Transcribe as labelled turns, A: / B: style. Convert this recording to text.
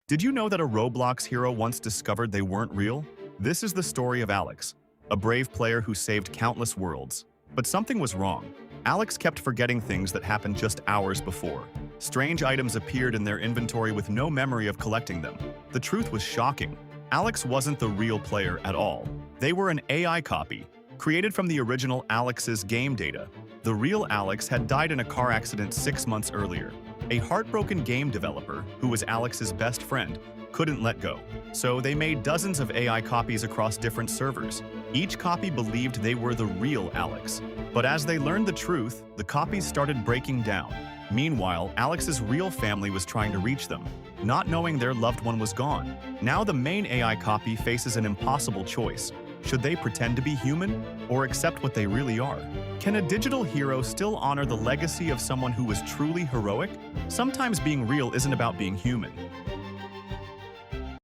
A: Did you know that a Roblox hero once discovered they weren't real? This is the story of Alex, a brave player who saved countless worlds. But something was wrong. Alex kept forgetting things that happened just hours before. Strange items appeared in their inventory with no memory of collecting them. The truth was shocking. Alex wasn't the real player at all. They were an AI copy, created from the original Alex's game data. The real Alex had died in a car accident 6 months earlier. A heartbroken game developer, who was Alex's best friend, couldn't let go. So they made dozens of AI copies across different servers. Each copy believed they were the real Alex. But as they learned the truth, the copies started breaking down. Meanwhile, Alex's real family was trying to reach them, not knowing their loved one was gone. Now the main AI copy faces an impossible choice. Should they pretend to be human or accept what they really are? Can a digital hero still honor the legacy of someone who was truly heroic? Sometimes being real isn't about being human.